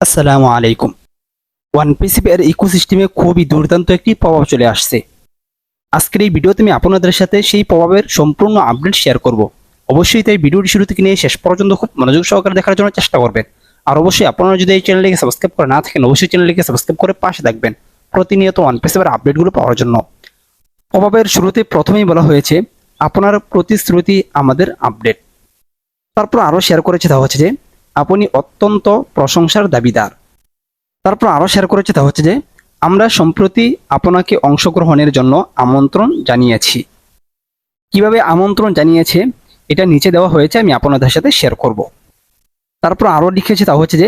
আসসালামু আলাইকুম। ওয়ানপিসি এর ইকোসিস্টেমে খুবই দুর্দান্ত একটি প্রভাব চলে আসছে। আজকের এই ভিডিওতে আমি আপনাদের সাথে সেই প্রভাবের সম্পূর্ণ আপডেট শেয়ার করব। অবশ্যই তাই ভিডিওটি শুরু থেকে নিয়ে শেষ পর্যন্ত খুব মনোযোগ সহকারে দেখার জন্য চেষ্টা করবেন। আর অবশ্যই আপনারা যদি এই চ্যানেলটিকে সাবস্ক্রাইব করে না থাকেন, অবশ্যই চ্যানেলটিকে সাবস্ক্রাইব করে পাশে থাকবেন প্রতিনিয়ত ওয়ানপিসি এর আপডেটগুলো পাওয়ার জন্য। প্রভাবের শুরুতে প্রথমেই বলা হয়েছে আপনার প্রতিশ্রুতি আমাদের আপডেট। তারপর আরও শেয়ার করেছে তা হচ্ছে যে আপনি অত্যন্ত প্রশংসার দাবিদার। তারপর আরও শেয়ার করেছে তা হচ্ছে যে আমরা সম্প্রতি আপনাকে অংশগ্রহণের জন্য আমন্ত্রণ জানিয়েছি। কিভাবে আমন্ত্রণ জানিয়েছে এটা নিচে দেওয়া হয়েছে, আমি আপনাদের সাথে শেয়ার করব। তারপর আরও লিখেছে তা হচ্ছে যে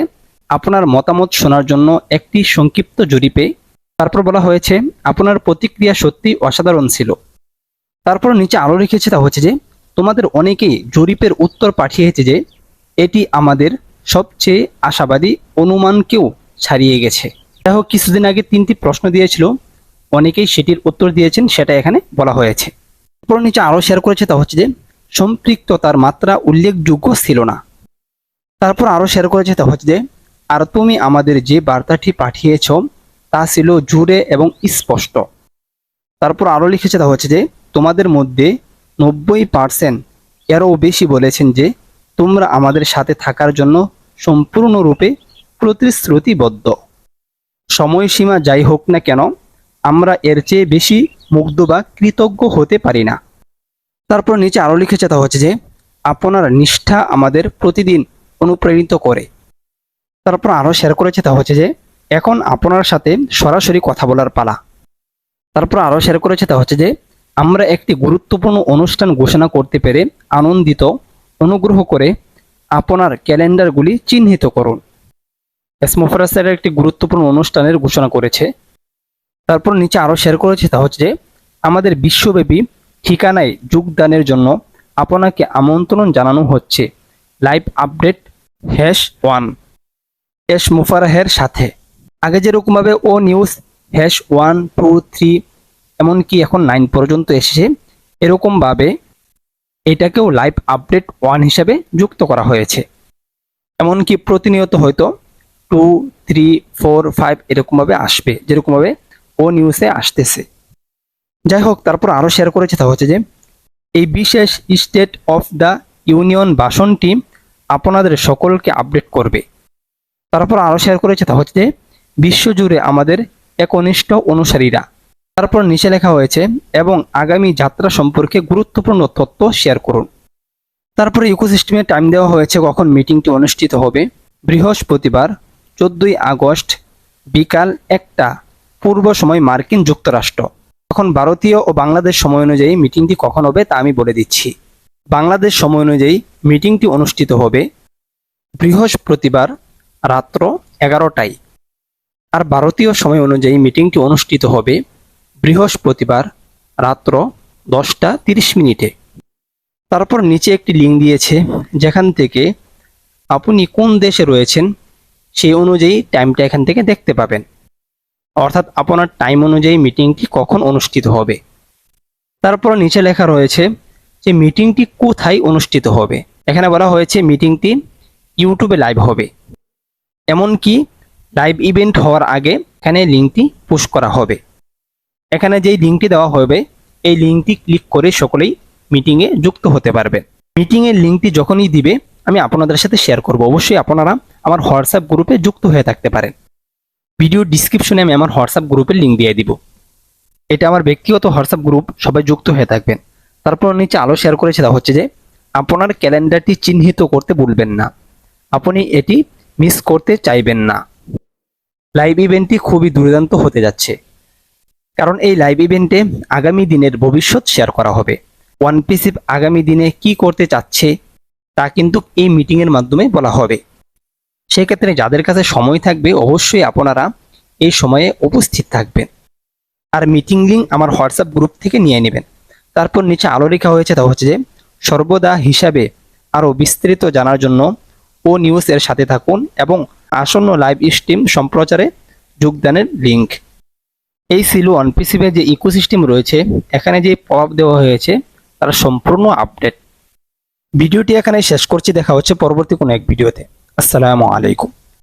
আপনার মতামত শোনার জন্য একটি সংক্ষিপ্ত জরিপে। তারপর বলা হয়েছে আপনার প্রতিক্রিয়া সত্যি অসাধারণ ছিল। তারপর নিচে আরও লিখেছে তা হচ্ছে যে তোমাদের অনেকেই জরিপের উত্তর পাঠিয়েছে যে এটি আমাদের সবচেয়ে আশাবাদী অনুমানকেও ছাড়িয়ে গেছে। যাই হোক, কিছুদিন আগে 3টি প্রশ্ন দিয়েছিল, অনেকেই সেটির উত্তর দিয়েছেন, সেটা এখানে বলা হয়েছে। তারপর নিচে আরও শেয়ার করেছে তা হচ্ছে যে সম্পৃক্ততার মাত্রা উল্লেখযোগ্য ছিল না। তারপর আরও শেয়ার করেছে তা হচ্ছে যে আর তুমি আমাদের যে বার্তাটি পাঠিয়েছ তা ছিল জুড়ে এবং স্পষ্ট। তারপর আরও লিখেছে তা হচ্ছে যে তোমাদের মধ্যে 90% এরও বেশি বলেছেন যে তোমরা আমাদের সাথে থাকার জন্য সম্পূর্ণরূপে প্রতিশ্রুতিবদ্ধ। সময়সীমা যাই হোক না কেন, আমরা এর চেয়ে বেশি মুগ্ধ বা কৃতজ্ঞ হতে পারি না। তারপর নিচে আরও লিখেছে তা হচ্ছে যে আপনার নিষ্ঠা আমাদের প্রতিদিন অনুপ্রাণিত করে। তারপর আরও শেয়ার করেছে তা হচ্ছে যে এখন আপনার সাথে সরাসরি কথা বলার পালা। তারপর আরও শেয়ার করেছে তা হচ্ছে যে আমরা একটি গুরুত্বপূর্ণ অনুষ্ঠান ঘোষণা করতে পেরে আনন্দিত। অনুগ্রহ করে আপনার ক্যালেন্ডারগুলি চিহ্নিত করুন। এসমোফারাসের একটি গুরুত্বপূর্ণ অনুষ্ঠানের ঘোষণা করেছে। তারপর নিচে আরও শেয়ার করেছে তা হচ্ছে যে আমাদের বিশ্বব্যাপী ঠিকানায় যোগদানের জন্য আপনাকে আমন্ত্রণ জানানো হচ্ছে লাইভ আপডেট #1 এসমোফারাহের সাথে। আগে যেরকমভাবে ও নিউজ #1, 2, 3 এমনকি এখন 9 পর্যন্ত এসেছে, এরকমভাবে এটাকেও লাইভ আপডেট 1 হিসাবে যুক্ত করা হয়েছে। এমনকি প্রতিনিয়ত হয়তো 2, 3, 4, 5 এরকমভাবে আসবে, যেরকমভাবে ও নিউজে আসতেছে। যাই হোক, তারপর আরও শেয়ার করেছে তা হচ্ছে যে এই বিশেষ স্টেট অফ দ্য ইউনিয়ন ভাষণটি আপনাদের সকলকে আপডেট করবে। তারপর আরও শেয়ার করেছে তা হচ্ছে যে বিশ্বজুড়ে আমাদের একনিষ্ঠ অনুসারীরা। তারপর নিচে লেখা হয়েছে এবং আগামী যাত্রা সম্পর্কে গুরুত্বপূর্ণ তথ্য শেয়ার করুন। তারপরে ইকোসিস্টেমে টাইম দেওয়া হয়েছে কখন মিটিংটি অনুষ্ঠিত হবে। বৃহস্পতিবার 14ই আগস্ট বিকাল 1টা পূর্ব সময় মার্কিন যুক্তরাষ্ট্র। এখন ভারতীয় ও বাংলাদেশ সময় অনুযায়ী মিটিংটি কখন হবে তা আমি বলে দিচ্ছি। বাংলাদেশ সময় অনুযায়ী মিটিংটি অনুষ্ঠিত হবে বৃহস্পতিবার রাত্র 11টায়। আর ভারতীয় সময় অনুযায়ী মিটিংটি অনুষ্ঠিত হবে বৃহস্পতিবার রাত্র 10টা 30 মিনিটে। তারপর নিচে একটি লিঙ্ক দিয়েছে যেখান থেকে আপনি কোন দেশে রয়েছেন সেই অনুযায়ী টাইমটা এখান থেকে দেখতে পাবেন, অর্থাৎ আপনার টাইম অনুযায়ী মিটিংটি কখন অনুষ্ঠিত হবে। তারপর নিচে লেখা রয়েছে যে মিটিংটি কোথায় অনুষ্ঠিত হবে। এখানে বলা হয়েছে মিটিংটি ইউটিউবে লাইভ হবে, এমনকি লাইভ ইভেন্ট হওয়ার আগে এখানে লিঙ্কটি পোস্ট করা হবে। এখানে যেই লিঙ্কটি দেওয়া হবে এই লিঙ্কটি ক্লিক করে সকলেই মিটিংয়ে যুক্ত হতে পারবেন। মিটিংয়ের লিঙ্কটি যখনই দিবে আমি আপনাদের সাথে শেয়ার করব। অবশ্যই আপনারা আমার হোয়াটসঅ্যাপ গ্রুপে যুক্ত হয়ে থাকতে পারেন। ভিডিও ডিসক্রিপশনে আমি আমার হোয়াটসঅ্যাপ গ্রুপের লিঙ্ক দিয়ে দিব। এটা আমার ব্যক্তিগত হোয়াটসঅ্যাপ গ্রুপ, সবাই যুক্ত হয়ে থাকবেন। তারপর নিচে আলো শেয়ার করেছে তা হচ্ছে যে আপনার ক্যালেন্ডারটি চিহ্নিত করতে ভুলবেন না, আপনি এটি মিস করতে চাইবেন না। লাইভ ইভেন্টটি খুবই দুর্দান্ত হতে যাচ্ছে, কারণ এই লাইভ ইভেন্টে আগামী দিনের ভবিষ্যৎ শেয়ার করা হবে। ওয়ানপিসি আগামী দিনে কি করতে চাচ্ছে তা কিন্তু এই মিটিংয়ের মাধ্যমে বলা হবে। সেক্ষেত্রে যাদের কাছে সময় থাকবে অবশ্যই আপনারা এই সময়ে উপস্থিত থাকবেন। আর মিটিং লিঙ্ক আমার হোয়াটসঅ্যাপ গ্রুপ থেকে নিয়ে নেবেন। তারপর নিচে আলো লেখা হয়েছে তা হচ্ছে যে সর্বদা হিসাবে আরও বিস্তৃত জানার জন্য ও নিউজ এর সাথে থাকুন এবং আসন্ন লাইভ স্ট্রিম সম্প্রচারে যোগদানের লিঙ্ক। এই ছিল ওয়ানপিসিতে যে ইকোসিস্টেম রয়েছে এখানে যে প্রভাব দেওয়া হয়েছে তার সম্পূর্ণ আপডেট। ভিডিওটি এখানে শেষ করছি, দেখা হচ্ছে পরবর্তী কোনো এক ভিডিওতে। আসসালামু আলাইকুম।